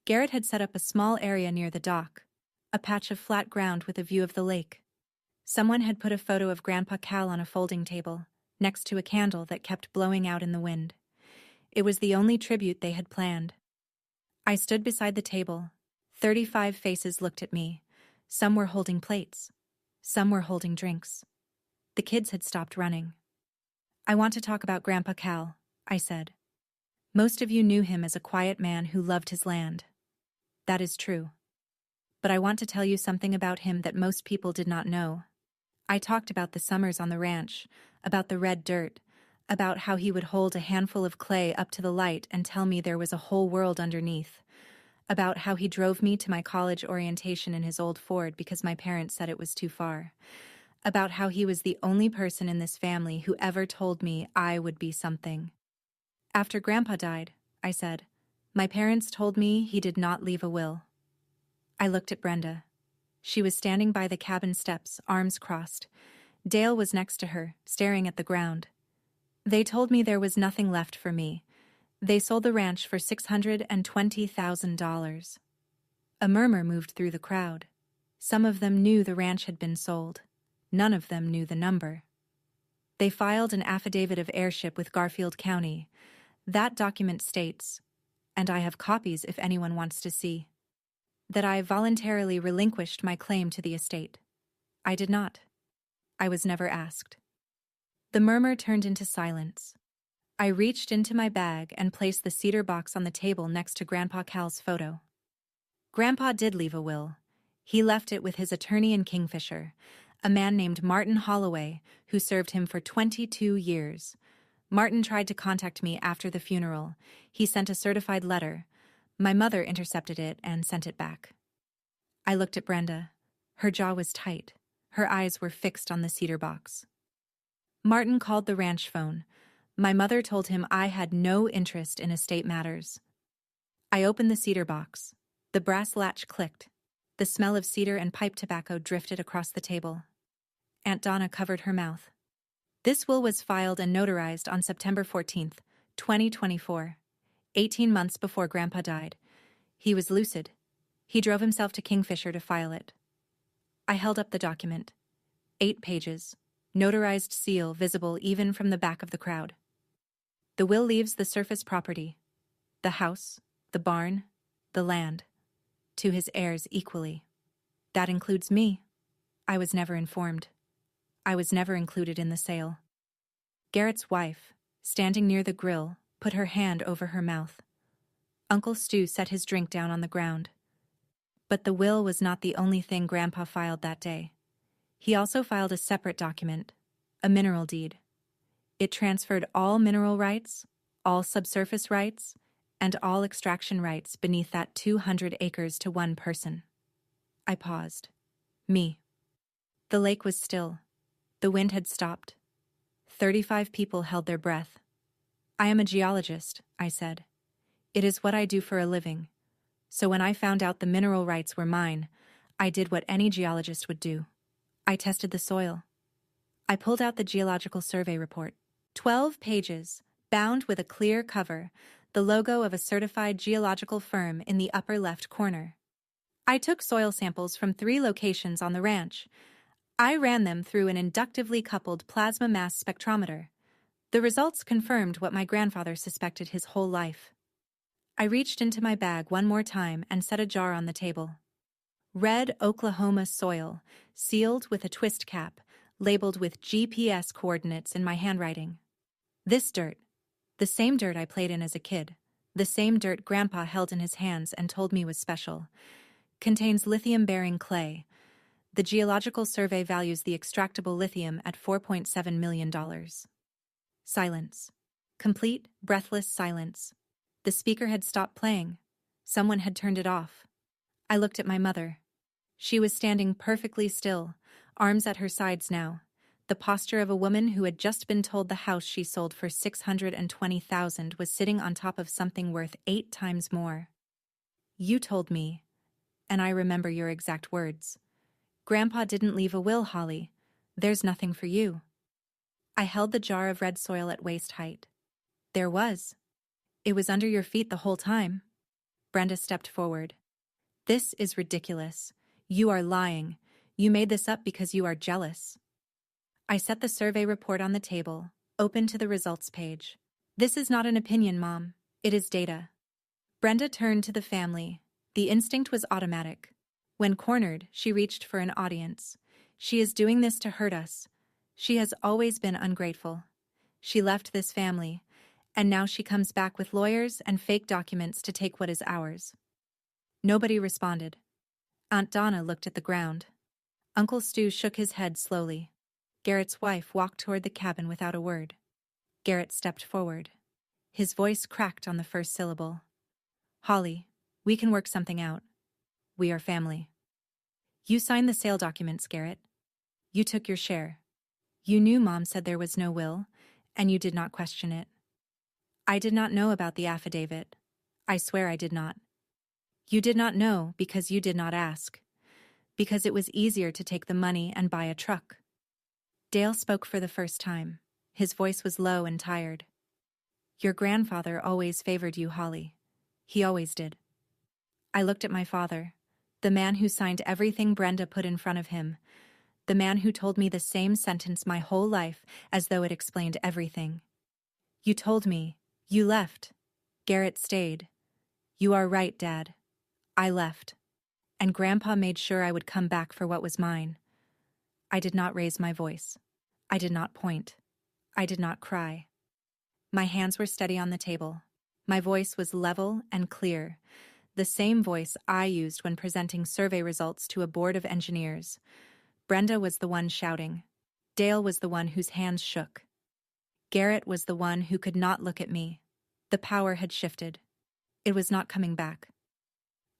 Garrett had set up a small area near the dock, a patch of flat ground with a view of the lake. Someone had put a photo of Grandpa Cal on a folding table, next to a candle that kept blowing out in the wind. It was the only tribute they had planned. I stood beside the table. 35 faces looked at me. Some were holding plates. Some were holding drinks. The kids had stopped running. I want to talk about Grandpa Cal, I said. Most of you knew him as a quiet man who loved his land. That is true. But I want to tell you something about him that most people did not know. I talked about the summers on the ranch, about the red dirt, about how he would hold a handful of clay up to the light and tell me there was a whole world underneath, about how he drove me to my college orientation in his old Ford because my parents said it was too far, about how he was the only person in this family who ever told me I would be something. After Grandpa died, I said, my parents told me he did not leave a will. I looked at Brenda. She was standing by the cabin steps, arms crossed. Dale was next to her, staring at the ground. They told me there was nothing left for me. They sold the ranch for $620,000. A murmur moved through the crowd. Some of them knew the ranch had been sold. None of them knew the number. They filed an affidavit of heirship with Garfield County. That document states, and I have copies if anyone wants to see, that I voluntarily relinquished my claim to the estate. I did not. I was never asked. The murmur turned into silence. I reached into my bag and placed the cedar box on the table next to Grandpa Cal's photo. Grandpa did leave a will. He left it with his attorney in Kingfisher, a man named Martin Holloway, who served him for 22 years. Martin tried to contact me after the funeral. He sent a certified letter. My mother intercepted it and sent it back. I looked at Brenda. Her jaw was tight. Her eyes were fixed on the cedar box. Martin called the ranch phone. My mother told him I had no interest in estate matters. I opened the cedar box. The brass latch clicked. The smell of cedar and pipe tobacco drifted across the table. Aunt Donna covered her mouth. This will was filed and notarized on September 14th, 2024, 18 months before Grandpa died. He was lucid. He drove himself to Kingfisher to file it. I held up the document. 8 pages. Notarized seal visible even from the back of the crowd. The will leaves the surface property, the house, the barn, the land, to his heirs equally. That includes me. I was never informed. I was never included in the sale. Garrett's wife, standing near the grill, put her hand over her mouth. Uncle Stu set his drink down on the ground. But the will was not the only thing Grandpa filed that day. He also filed a separate document, a mineral deed. It transferred all mineral rights, all subsurface rights, and all extraction rights beneath that 200 acres to one person. I paused. Me. The lake was still. The wind had stopped. 35 people held their breath. I am a geologist, I said. It is what I do for a living. So when I found out the mineral rights were mine, I did what any geologist would do. I tested the soil. I pulled out the geological survey report. 12 pages, bound with a clear cover, the logo of a certified geological firm in the upper left corner. I took soil samples from 3 locations on the ranch. I ran them through an inductively coupled plasma mass spectrometer. The results confirmed what my grandfather suspected his whole life. I reached into my bag one more time and set a jar on the table. Red Oklahoma soil, sealed with a twist cap, labeled with GPS coordinates in my handwriting. This dirt, the same dirt I played in as a kid, the same dirt Grandpa held in his hands and told me was special, contains lithium-bearing clay. The geological survey values the extractable lithium at $4.7 million. Silence. Complete, breathless silence. The speaker had stopped playing. Someone had turned it off. I looked at my mother. She was standing perfectly still, arms at her sides now, the posture of a woman who had just been told the house she sold for $620,000 was sitting on top of something worth 8 times more. You told me, and I remember your exact words. Grandpa didn't leave a will, Holly. There's nothing for you. I held the jar of red soil at waist height. There was. It was under your feet the whole time. Brenda stepped forward. This is ridiculous. You are lying. You made this up because you are jealous. I set the survey report on the table, open to the results page. This is not an opinion, Mom. It is data. Brenda turned to the family. The instinct was automatic. When cornered, she reached for an audience. She is doing this to hurt us. She has always been ungrateful. She left this family, and now she comes back with lawyers and fake documents to take what is ours. Nobody responded. Aunt Donna looked at the ground. Uncle Stu shook his head slowly. Garrett's wife walked toward the cabin without a word. Garrett stepped forward. His voice cracked on the first syllable. Holly, we can work something out. We are family. You signed the sale documents, Garrett. You took your share. You knew Mom said there was no will, and you did not question it. I did not know about the affidavit. I swear I did not. You did not know because you did not ask. Because it was easier to take the money and buy a truck. Dale spoke for the first time. His voice was low and tired. Your grandfather always favored you, Holly. He always did. I looked at my father, the man who signed everything Brenda put in front of him, the man who told me the same sentence my whole life as though it explained everything. You told me. You left. Garrett stayed. You are right, Dad. I left. And Grandpa made sure I would come back for what was mine. I did not raise my voice. I did not point. I did not cry. My hands were steady on the table. My voice was level and clear, the same voice I used when presenting survey results to a board of engineers. Brenda was the one shouting. Dale was the one whose hands shook. Garrett was the one who could not look at me. The power had shifted. It was not coming back.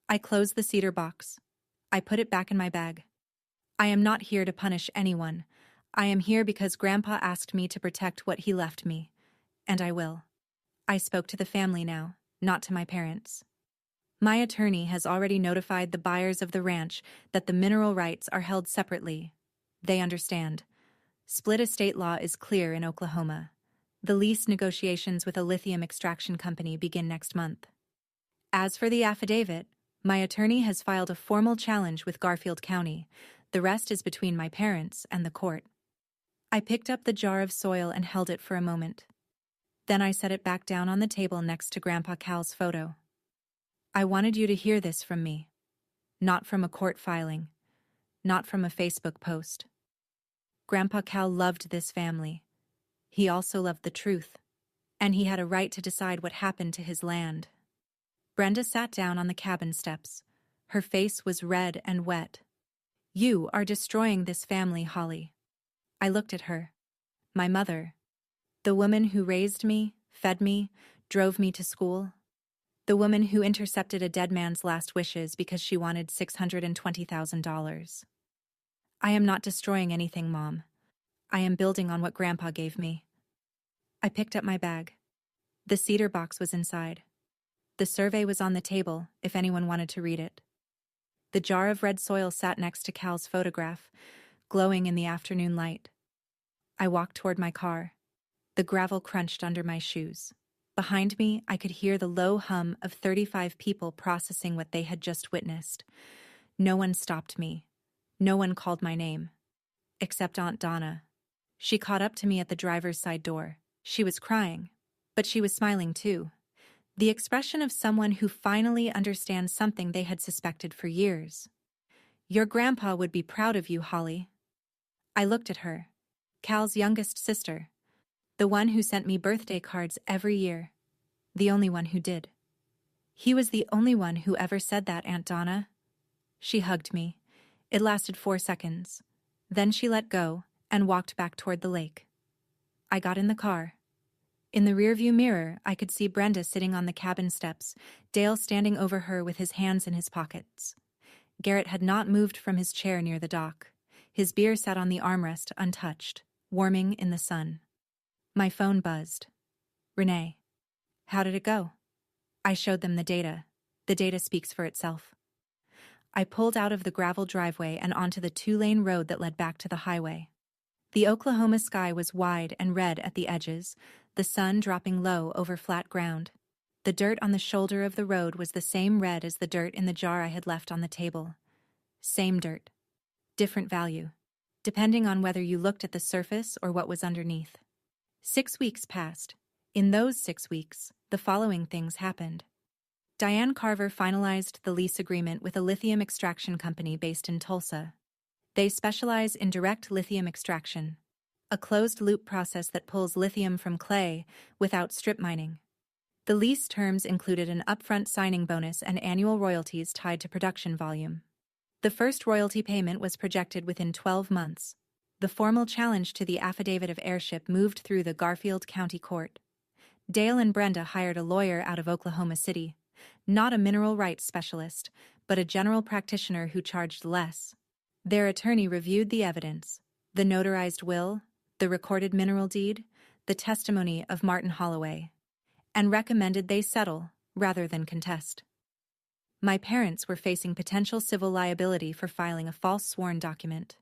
I closed the cedar box. I put it back in my bag. I am not here to punish anyone. I am here because Grandpa asked me to protect what he left me. And I will. I spoke to the family now, not to my parents. My attorney has already notified the buyers of the ranch that the mineral rights are held separately. They understand. Split estate law is clear in Oklahoma. The lease negotiations with a lithium extraction company begin next month. As for the affidavit, my attorney has filed a formal challenge with Garfield County. The rest is between my parents and the court. I picked up the jar of soil and held it for a moment. Then I set it back down on the table next to Grandpa Cal's photo. I wanted you to hear this from me. Not from a court filing. Not from a Facebook post. Grandpa Cal loved this family. He also loved the truth. And he had a right to decide what happened to his land. Brenda sat down on the cabin steps. Her face was red and wet. You are destroying this family, Holly. I looked at her. My mother. The woman who raised me, fed me, drove me to school. The woman who intercepted a dead man's last wishes because she wanted $620,000. I am not destroying anything, Mom. I am building on what Grandpa gave me. I picked up my bag. The cedar box was inside. The survey was on the table, if anyone wanted to read it. The jar of red soil sat next to Cal's photograph, glowing in the afternoon light. I walked toward my car. The gravel crunched under my shoes. Behind me, I could hear the low hum of 35 people processing what they had just witnessed. No one stopped me. No one called my name. Except Aunt Donna. She caught up to me at the driver's side door. She was crying, but she was smiling too. The expression of someone who finally understands something they had suspected for years. Your grandpa would be proud of you, Holly. I looked at her. Cal's youngest sister. The one who sent me birthday cards every year. The only one who did. He was the only one who ever said that, Aunt Donna. She hugged me. It lasted 4 seconds. Then she let go and walked back toward the lake. I got in the car. In the rearview mirror, I could see Brenda sitting on the cabin steps, Dale standing over her with his hands in his pockets. Garrett had not moved from his chair near the dock. His beer sat on the armrest untouched, warming in the sun. My phone buzzed. Renee. How did it go? I showed them the data. The data speaks for itself. I pulled out of the gravel driveway and onto the 2-lane road that led back to the highway. The Oklahoma sky was wide and red at the edges, the sun dropping low over flat ground. The dirt on the shoulder of the road was the same red as the dirt in the jar I had left on the table. Same dirt. Different value, depending on whether you looked at the surface or what was underneath. 6 weeks passed. In those 6 weeks, the following things happened. Diane Carver finalized the lease agreement with a lithium extraction company based in Tulsa. They specialize in direct lithium extraction, a closed-loop process that pulls lithium from clay without strip mining. The lease terms included an upfront signing bonus and annual royalties tied to production volume. The first royalty payment was projected within 12 months. The formal challenge to the affidavit of heirship moved through the Garfield County Court. Dale and Brenda hired a lawyer out of Oklahoma City, not a mineral rights specialist, but a general practitioner who charged less. Their attorney reviewed the evidence, the notarized will, the recorded mineral deed, the testimony of Martin Holloway, and recommended they settle rather than contest. My parents were facing potential civil liability for filing a false sworn document.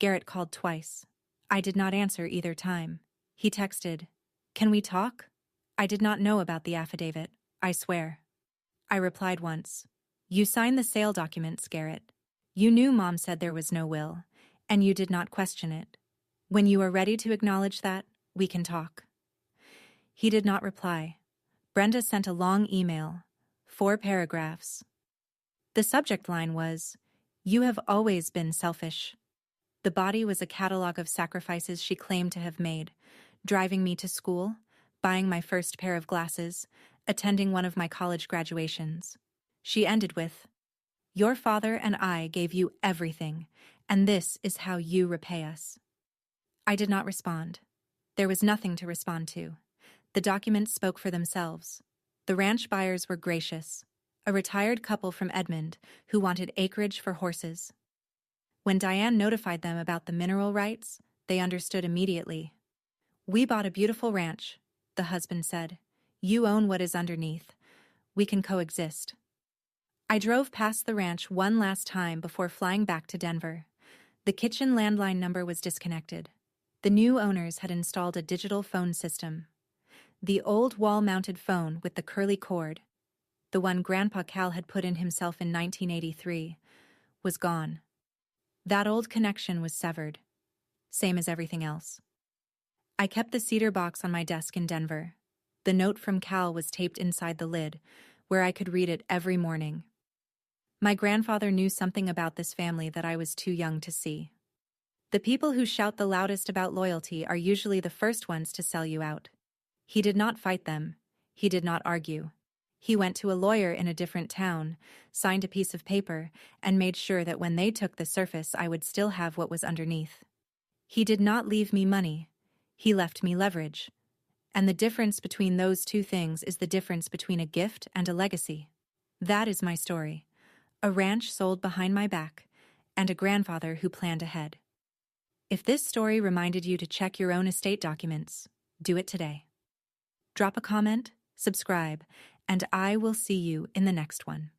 Garrett called twice. I did not answer either time. He texted, "Can we talk? I did not know about the affidavit, I swear." I replied once, "You signed the sale documents, Garrett. You knew Mom said there was no will, and you did not question it. When you are ready to acknowledge that, we can talk." He did not reply. Brenda sent a long email, 4 paragraphs. The subject line was, "You have always been selfish." The body was a catalog of sacrifices she claimed to have made, driving me to school, buying my first pair of glasses, attending one of my college graduations. She ended with, "Your father and I gave you everything, and this is how you repay us." I did not respond. There was nothing to respond to. The documents spoke for themselves. The ranch buyers were gracious, a retired couple from Edmond who wanted acreage for horses. When Diane notified them about the mineral rights, they understood immediately. "We bought a beautiful ranch," the husband said. "You own what is underneath. We can coexist." I drove past the ranch one last time before flying back to Denver. The kitchen landline number was disconnected. The new owners had installed a digital phone system. The old wall-mounted phone with the curly cord, the one Grandpa Cal had put in himself in 1983, was gone. That old connection was severed, same as everything else. I kept the cedar box on my desk in Denver. The note from Cal was taped inside the lid, where I could read it every morning. My grandfather knew something about this family that I was too young to see. The people who shout the loudest about loyalty are usually the first ones to sell you out. He did not fight them. He did not argue. He went to a lawyer in a different town, signed a piece of paper, and made sure that when they took the surface I would still have what was underneath. He did not leave me money. He left me leverage. And the difference between those two things is the difference between a gift and a legacy. That is my story. A ranch sold behind my back, and a grandfather who planned ahead. If this story reminded you to check your own estate documents, do it today. Drop a comment, subscribe, and I will see you in the next one.